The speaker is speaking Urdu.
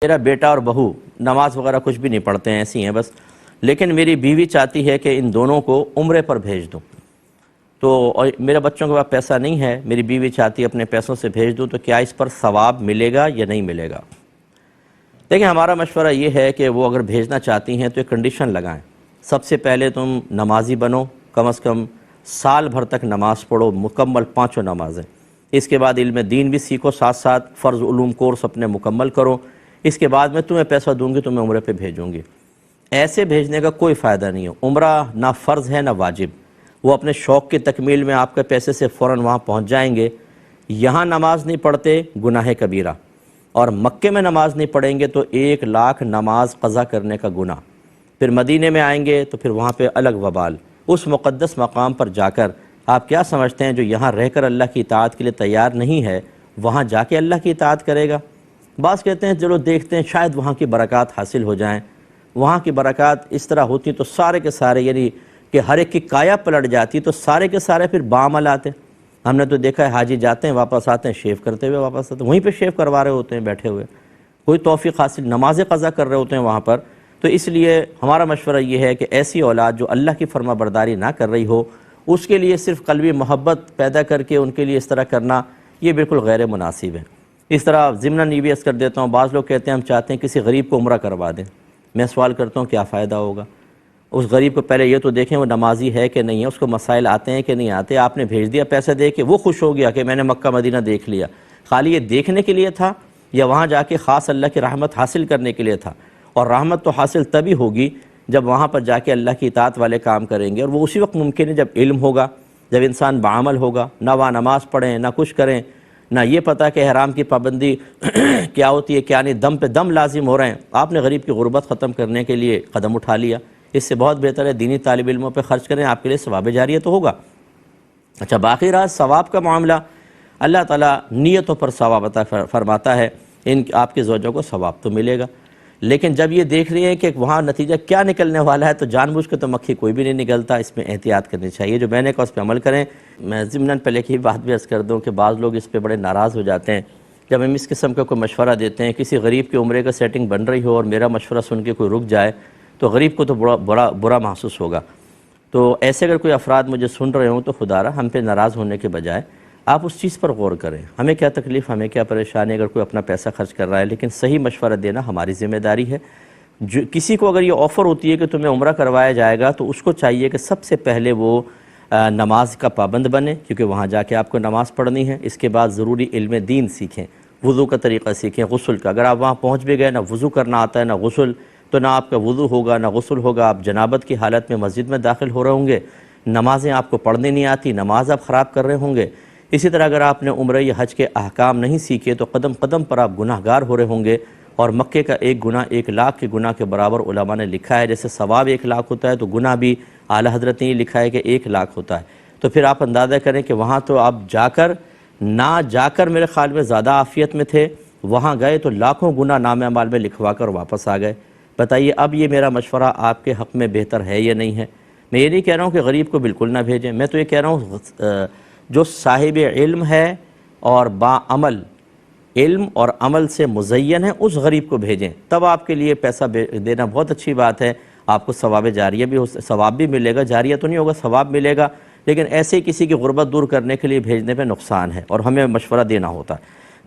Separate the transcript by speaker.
Speaker 1: میرا بیٹا اور بہو نماز وغیرہ کچھ بھی نہیں پڑھتے ہیں، ایسی ہیں بس، لیکن میری بیوی چاہتی ہے کہ ان دونوں کو عمرے پر بھیج دوں، تو اور میرے بچوں کے پاس پیسہ نہیں ہے، میری بیوی چاہتی ہے اپنے پیسوں سے بھیج دوں، تو کیا اس پر ثواب ملے گا یا نہیں ملے گا؟ دیکھیں، ہمارا مشورہ یہ ہے کہ وہ اگر بھیجنا چاہتی ہیں تو ایک کنڈیشن لگائیں۔ سب سے پہلے تم نمازی بنو، کم از کم سال بھر تک نماز پڑھو، مکمل 5 نمازیں۔ اس کے بعد علم دین بھی سیکھو، ساتھ ساتھ فرض علوم کورس اپنے مکمل کرو۔ اس کے بعد میں تمہیں پیسہ دوں گی، تمہیں عمرے پہ بھیجوں گی۔ ایسے بھیجنے کا کوئی فائدہ نہیں ہے۔ عمرہ نہ فرض ہے نہ واجب، وہ اپنے شوق کی تکمیل میں آپ کے پیسے سے فوراً وہاں پہنچ جائیں گے۔ یہاں نماز نہیں پڑھتے، گناہ کبیرہ، اور مکے میں نماز نہیں پڑھیں گے تو 1 لاکھ نماز قضا کرنے کا گناہ۔ پھر مدینے میں آئیں گے تو پھر وہاں پہ الگ وبال۔ اس مقدس مقام پر جا کر آپ کیا سمجھتے ہیں جو یہاں رہ کر اللہ کی اطاعت کے لیے تیار نہیں ہے، وہاں جا کے اللہ کی اطاعت کرے گا؟ بعض کہتے ہیں چلو دیکھتے ہیں شاید وہاں کی برکات حاصل ہو جائیں۔ وہاں کی برکات اس طرح ہوتی تو سارے کے سارے، یعنی کہ ہر ایک کی کایا پلٹ جاتی تو سارے کے سارے پھر بعمل آتے۔ ہم نے تو دیکھا ہے حاجی جاتے ہیں واپس آتے ہیں شیو کرتے ہوئے واپس آتے ہیں، وہیں پہ شیو کروا رہے ہوتے ہیں بیٹھے ہوئے، کوئی توفیق حاصل، نماز قضا کر رہے ہوتے ہیں وہاں پر۔ تو اس لیے ہمارا مشورہ یہ ہے کہ ایسی اولاد جو اللہ کی فرما برداری نہ کر رہی ہو، اس کے لیے صرف قلبی محبت پیدا کر کے ان کے لیے اس طرح کرنا یہ بالکل غیر مناسب ہے۔ اس طرح ضمناً یہ بھی عرض کر دیتا ہوں، بعض لوگ کہتے ہیں ہم چاہتے ہیں کسی غریب کو عمرہ کروا دیں۔ میں سوال کرتا ہوں کیا فائدہ ہوگا؟ اس غریب کو پہلے یہ تو دیکھیں وہ نمازی ہے کہ نہیں ہے، اس کو مسائل آتے ہیں کہ نہیں آتے۔ آپ نے بھیج دیا پیسے دے کے، وہ خوش ہو گیا کہ میں نے مکہ مدینہ دیکھ لیا، خالی یہ دیکھنے کے لیے تھا یا وہاں جا کے خاص اللہ کی رحمت حاصل کرنے کے لیے تھا؟ اور رحمت تو حاصل تبھی ہوگی جب وہاں پر جا کے اللہ کی اطاعت والے کام کریں گے، اور وہ اسی وقت ممکن ہے جب علم ہوگا، جب انسان بعمل ہوگا، نہ وہاں نماز پڑھیں نہ کچھ کریں، نہ یہ پتہ کہ احرام کی پابندی کیا ہوتی ہے کیا نہیں، دم پہ دم لازم ہو رہے ہیں۔ آپ نے غریب کی غربت ختم کرنے کے لیے قدم اٹھا لیا، اس سے بہت بہتر ہے دینی طالب علموں پہ خرچ کریں، آپ کے لیے ثواب جاریہ تو ہوگا۔ اچھا، باقی رہا ثواب کا معاملہ، اللہ تعالیٰ نیتوں پر ثواب عطا فرماتا ہے، آپ کے زوجوں کو ثواب تو ملے گا، لیکن جب یہ دیکھ رہے ہیں کہ وہاں نتیجہ کیا نکلنے والا ہے تو جان بوجھ کے تو مکھی کوئی بھی نہیں نکلتا، اس میں احتیاط کرنی چاہیے۔ جو میں نے کہا اس پہ عمل کریں۔ میں ضمناً پہلے کی بات بھی عرض کر دوں کہ بعض لوگ اس پہ بڑے ناراض ہو جاتے ہیں جب ہم اس قسم کا کوئی مشورہ دیتے ہیں، کسی غریب کے عمرے کا سیٹنگ بن رہی ہو اور میرا مشورہ سن کے کوئی رک جائے تو غریب کو تو برا محسوس ہوگا۔ تو ایسے اگر کوئی افراد مجھے سن رہے ہوں تو خدا را ہم پہ ناراض ہونے کے بجائے آپ اس چیز پر غور کریں۔ ہمیں کیا تکلیف، ہمیں کیا پریشانی اگر کوئی اپنا پیسہ خرچ کر رہا ہے، لیکن صحیح مشورہ دینا ہماری ذمہ داری ہے۔ کسی کو اگر یہ آفر ہوتی ہے کہ تمہیں عمرہ کروایا جائے گا تو اس کو چاہیے کہ سب سے پہلے وہ نماز کا پابند بنے، کیونکہ وہاں جا کے آپ کو نماز پڑھنی ہے۔ اس کے بعد ضروری علم دین سیکھیں، وضو کا طریقہ سیکھیں، غسل کا۔ اگر آپ وہاں پہنچ بھی گئے نہ وضو کرنا آتا ہے نہ غسل، تو نہ آپ کا وضو ہوگا نہ غسل ہوگا، آپ جنابت کی حالت میں مسجد میں داخل ہو رہے ہوں گے، نمازیں آپ کو پڑھنے نہیں آتی، نماز آپ خراب کر رہے ہوں گے۔ اسی طرح اگر آپ نے عمرہ یا حج کے احکام نہیں سیکھے تو قدم قدم پر آپ گناہ گار ہو رہے ہوں گے، اور مکے کا ایک گناہ 1 لاکھ کے گناہ کے برابر علماء نے لکھا ہے۔ جیسے ثواب 1 لاکھ ہوتا ہے تو گناہ بھی اعلیٰ حضرت نے یہ لکھا ہے کہ 1 لاکھ ہوتا ہے۔ تو پھر آپ اندازہ کریں کہ وہاں تو آپ جا کر میرے خیال میں زیادہ عافیت میں تھے، وہاں گئے تو لاکھوں گناہ نام اعمال میں لکھوا کر واپس آ گئے۔ بتائیے اب یہ میرا مشورہ آپ کے حق میں بہتر ہے یا نہیں ہے؟ میں یہ نہیں کہہ رہا ہوں کہ غریب کو بالکل نہ بھیجیں، میں تو یہ کہہ رہا ہوں جو صاحب علم ہے اور باعمل، علم اور عمل سے مزین ہے، اس غریب کو بھیجیں، تب آپ کے لیے پیسہ دینا بہت اچھی بات ہے، آپ کو ثواب جاریہ بھی ثواب بھی ملے گا، جاریہ تو نہیں ہوگا، ثواب ملے گا، لیکن ایسے ہی کسی کی غربت دور کرنے کے لیے بھیجنے پہ نقصان ہے اور ہمیں مشورہ دینا ہوتا ہے۔